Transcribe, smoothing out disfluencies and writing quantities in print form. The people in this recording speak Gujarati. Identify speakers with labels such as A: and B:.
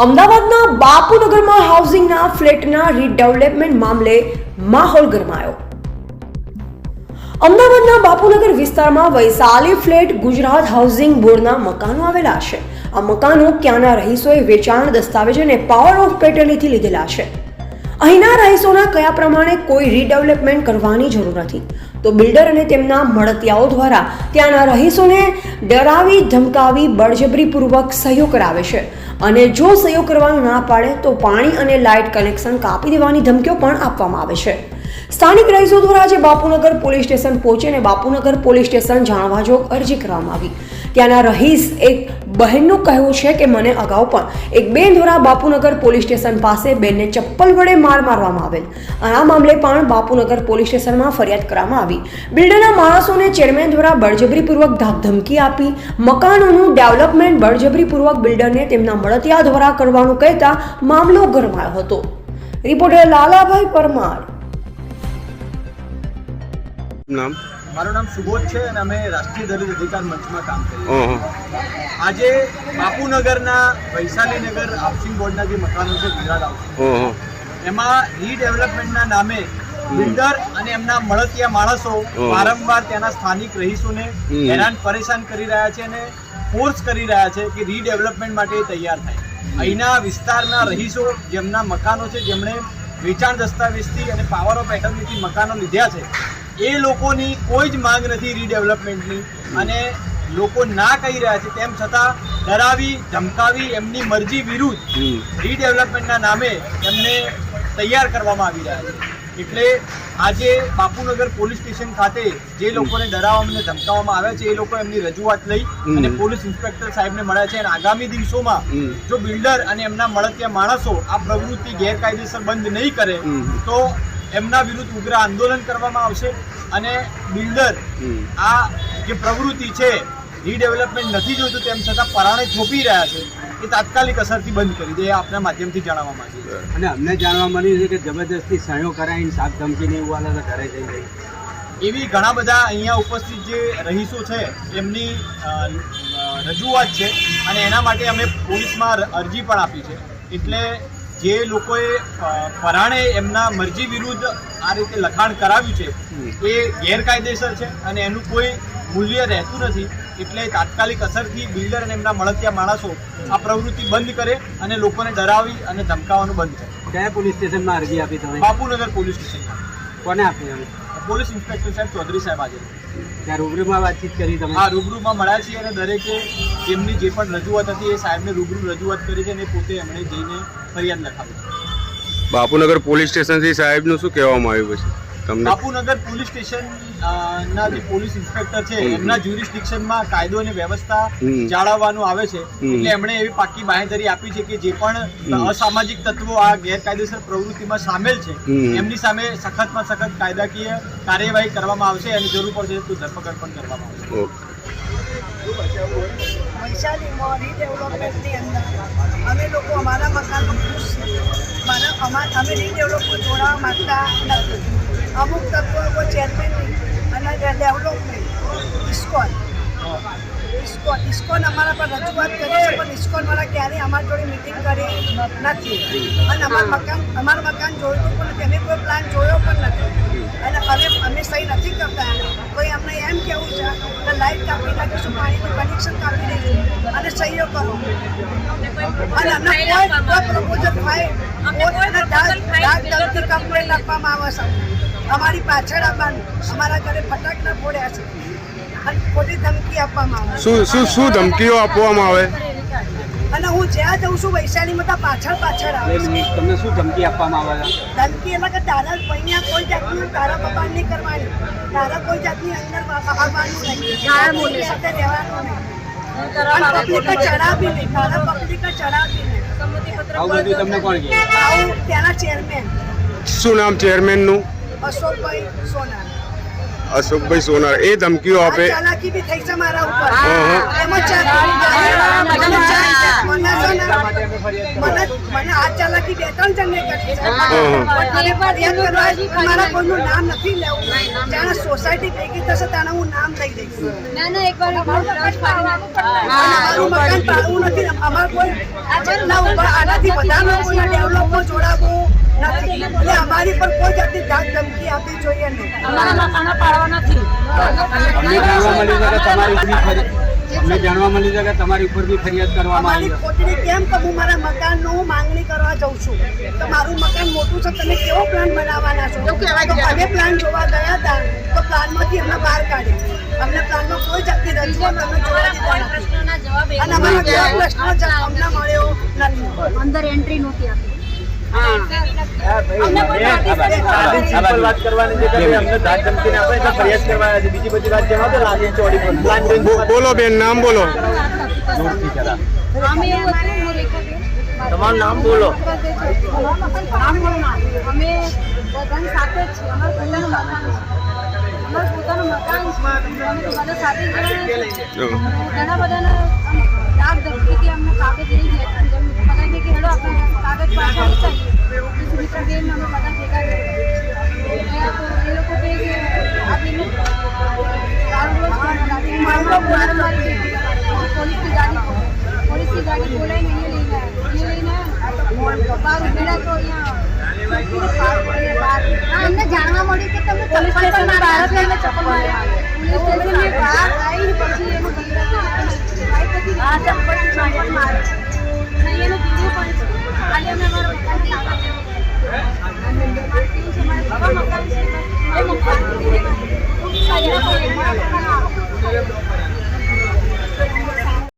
A: અમદાવાદના બાપુનગરમાં હાઉસિંગના ફ્લેટના રીડેવલપમેન્ટ મામલે માહોલ ગરમાયો। અમદાવાદના બાપુનગર વિસ્તારમાં વૈશાલી ફ્લેટ ગુજરાત હાઉસિંગ બોર્ડના મકાનો આવેલા છે। આ મકાનો ક્યાંના રહીશોએ વેચાણ દસ્તાવેજ અને પાવર ઓફ પેટર્નીથી લીધેલા છે। અહીંના રહીશોના કયા પ્રમાણે કોઈ રીડેવલપમેન્ટ કરવાની જરૂર નથી, તો બિલ્ડર અને તેમના મળતિયાઓ દ્વારા ત્યાંના રહીશોને ડરાવી ધમકાવી બળજબરીપૂર્વક સહયોગ કરાવે છે અને જો સહયોગ કરવાનું ના પાડે તો પાણી અને લાઇટ કનેક્શન કાપી દેવાની ધમકીઓ પણ આપવામાં આવે છે। સ્થાનિક રહીશો દ્વારા આજે બાપુનગર પોલીસ સ્ટેશન પહોંચી અને બાપુનગર પોલીસ સ્ટેશન જાણવા જોગ અરજી કરવામાં આવી। ત્યાંના રહીશ એક બહેનનું કહેવું છે કે મને અગાઉ પણ એક બેન દ્વારા બાપુનગર પોલીસ સ્ટેશન પાસે બેનને ચપ્પલ વડે માર મારવામાં આવેલ અને આ મામલે પણ બાપુનગર પોલીસ સ્ટેશનમાં ફરિયાદ કરવામાં આવી। બિલ્ડરના માણસોને ચેરમેન દ્વારા બળજબરીપૂર્વક ધમકી આપી મકાનોનું ડેવલપમેન્ટ બળજબરીપૂર્વક બિલ્ડરને તેમના મળતિયા દ્વારા કરવાનું કહેતા મામલો ગરમાયો હતો। રિપોર્ટર લાલાભાઈ પરમાર।
B: નામ
C: મારું નામ સુબોધ છે અને અમે રાષ્ટ્રીય દલિત અધિકાર મંચમાં કામ કરીએ। આજે બાપુનગરના વૈશાલીનગર હાઉસિંગ બોર્ડના જે મકાનો છે ગુજરાત હાઉસિંગ એમાં રીડેવલપમેન્ટના નામે બિલ્ડર અને એમના મળતિયા માણસો વારંવાર ત્યાંના સ્થાનિક રહીશોને હેરાન પરેશાન કરી રહ્યા છે અને ફોર્સ કરી રહ્યા છે કે રીડેવલપમેન્ટ માટે તૈયાર થાય। અહીંના વિસ્તારના રહીશો જેમના મકાનો છે, જેમણે વેચાણ દસ્તાવેજથી અને પાવર ઓફ એટર્નીથી મકાનો લીધા છે, એ લોકોની કોઈ જ માંગ નથી રીડેવલપમેન્ટની અને લોકો ના કહી રહ્યા છે તેમ છતાં ડરાવી ધમકાવી એમની મરજી વિરુદ્ધ રીડેવલપમેન્ટના નામે એમને તૈયાર કરવામાં આવી રહ્યા છે। એટલે આજે બાપુનગર પોલીસ સ્ટેશન ખાતે જે લોકોને ડરાવવામાં અને ધમકાવવામાં આવ્યા છે એ લોકો એમની રજૂઆત લઈ અને પોલીસ ઇન્સ્પેક્ટર સાહેબને મળ્યા છે અને આગામી દિવસોમાં જો બિલ્ડર અને એમના મળતિયા માણસો આ પ્રવૃત્તિ ગેરકાયદેસર બંધ નહીં કરે તો એમના વિરુદ્ધ ઉગ્ર આંદોલન કરવામાં આવશે અને બિલ્ડર આ જે પ્રવૃત્તિ છે રીડેવલપમેન્ટ નથી જોઈતું તેમ છતાં પરાણે થોપી રહ્યા છે એ તાત્કાલિક અસરથી બંધ કરી દે આપના માધ્યમથી જાણવા માંગીએ છીએ।
D: અને અમને જાણવા મળ્યું છે કે જબરદસ્તી સહીઓ કરાવીને સાત ધમકીને એવું વાળા ઘરે જઈ ગઈ
C: એવી ઘણા બધા અહીંયા ઉપસ્થિત જે રહીશો છે એમની રજૂઆત છે અને એના માટે અમે પોલીસમાં અરજી પણ આપી છે। એટલે જે લોકોએ પરાણે એમના મરજી વિરુદ્ધ આ રીતે લખાણ કરાવ્યું છે એ ગેરકાયદેસર છે અને એનું કોઈ મૂલ્ય રહેતું નથી। એટલે તાત્કાલિક અસરથી બિલ્ડર અને એમના મળતિયા માણસો આ પ્રવૃત્તિ બંધ કરે અને લોકોને ડરાવી અને ધમકાવવાનું બંધ કરે।
D: કયા પોલીસ સ્ટેશનમાં અરજી આપી તમે?
C: Bapunagar police station.
D: કોને આપી?
C: પોલીસ ઇન્સ્પેક્ટર સાહેબ ચૌધરી સાહેબ આજે
D: ત્યાં રૂબરૂમાં વાતચીત કરી તમે?
C: હા, રૂબરૂમાં મળ્યા છીએ અને દરેકે જેમની જે પણ રજૂઆત હતી એ સાહેબને રૂબરૂ રજૂઆત કરી છે અને પોતે એમણે જઈને ફરિયાદ લખાવી છે।
B: બાપુનગર પોલીસ સ્ટેશનથી સાહેબનું શું કહેવામાં આવ્યું પછી તમને?
C: બાપુનગર પોલીસ સ્ટેશન ના જે પોલીસ ઇન્સ્પેક્ટર છે એમના જ્યુરિસ્ડિક્શનમાં કાયદો અને વ્યવસ્થા જાળવવાનું આવે છે એટલે એમણે એવી પાકી બાંહેધરી આપી છે કે જે પણ અસામાજિક તત્વો આ ગેરકાયદેસર પ્રવૃત્તિમાં સામેલ છે એમની સામે સખતમાં સખત કાયદાકીય કાર્યવાહી કરવામાં આવશે અને જરૂર પડશે તો ધરપકડ પણ કરવામાં આવશે।
E: વૈશાલીમાં રીડેવલપમેન્ટની અંદર અમે લોકો અમારા મકાનો ખુશ છીએ। અમે રીડેવલપમેન્ટ જોડાવા માંગતા નથી। અમુક તત્વો ચેરમેન અને ડેવલપમેન્ટ ઇસ્કોન અમારા પર રજૂઆત કરી છે પણ ઇસ્કોનવાળા ક્યારેય અમારી જોડે મિટિંગ કરી નથી અને અમારું મકાન જોયું પણ તેને કોઈ પ્લાન જોયો પણ નથી અને અમે સહી નથી કરતા કોઈ અમને એમ કહેવું છે કે લાઇટ કાપી નાખીશું, પાણીનું કનેક્શન કાપી દઈશું અને સહીઓ કરો અને અમને કોઈ પ્રપોઝલ થાય કમ્પ્લેન આપવામાં આવે છે। અમારી પાછળ આવવાનું, અમારા ઘરે ફટાકડા ફોડ્યા છે અને ખોટી ધમકી આપવામાં આવે છે।
B: શું ધમકીઓ આપવામાં આવે?
E: અને હું જ્યાં જઉં છું વૈશાલીમાં તો પાછળ આવે છે।
D: તમને શું ધમકી આપવામાં આવે છે?
E: ધમકી એટલે કે તારા અહીંયા કોઈ જાતની તારા પપ્પા નહીં કરવાની, તારા કોઈ જાતની અંદર આવવાનું નહીં, તારા સાથે રહેવાનું નહીં, પબ્લિક ચડાવી નહીં, તારા પબ્લિક ચડાવી નહીં।
D: આવું બધું તમને કોણ કહે?
E: આવું ત્યાંના ચેરમેન।
B: શું નામ ચેરમેનનું?
E: અશોકભાઈ સોના।
B: અશોકભાઈ સોનાર એ ધમકીઓ
E: આ
B: આપે
E: ચાલાકી બી થઈ છે મારા ઉપર
B: હા.
E: એમાં મને આ ચાલાકી 2-3 જણને કરી છે મને ફરિયાદ કરવા મારા કોઈનું નામ નથી લેવું જાણે સોસાયટી ભેગી થશે ત્યારે હું નામ લઈ દઈશ અમારું મકાન પાડવું નથી અમારે કોઈ આનાથી બધા લોકોના ડેવલપમાં જોડાવવું નથી એટલે અમારી પર કોઈ જાતની ધાક ધમકી આપવી જોઈએ નહીં.
D: અમને જાણવા મળ્યું છે કે તમારી ઉપર બી ફરિયાદ કરવામાં આવી
E: અમારી ખોટની કેમ કે હું મારા મકાનનું માંગણી કરવા જાઉં છું તો મારું મકાન મોટું છે તમે કેવો પ્લાન બનાવવાના છો તો અમે પ્લાન જોવા ગયા હતા તો પ્લાનમાંથી અમને બહાર કાઢ્યા અમને પ્લાનમાં કોઈ જાતની રજૂઆત અમને જોવા દીધા નથી અને અમારા કેવા પ્રશ્નો અમને મળ્યો નથી.
F: અંદર એન્ટ્રી નહોતી આપી.
C: વાત કરવાની છે કે અમને ધાક ધમકીને આપણે એટલે ફરિયાદ કરવાના છે બીજી બધી વાત જવા દો લાગે ચોડી પર પ્લાન
B: બોલો બેન નામ બોલો
F: અમે એવું હતું હું રેખાબેન.
C: તમારું નામ બોલો.
F: નામ બોલો ના. અમે બધાની સાથે જ છીએ. અમારું પોતાનું મકાન છે. અમે તો બધા સાથે જ ઘણા બધાના ડાક ધમકીથી અમને કાગજ લઈ ગયા બધા કે હેડો આપણે કાગજ પાછા લઈ જઈએ સુમિત્રાબેન અમે બધા ભેગા ગયા તો એ લોકો કહે કે આ બેન પોલીસની ગાડી બોલાવીને અહીંયા લઈને બહાર ઉભેલા તો અહીંયા અમને જાણવા મળ્યું કે તમે પોલીસ સ્ટેશન બહાર થઈને ચપ્પલ માર્યા પોલીસ સ્ટેશનની બહાર આવીને પછી એનું ચપ્પલ માર્યું એનું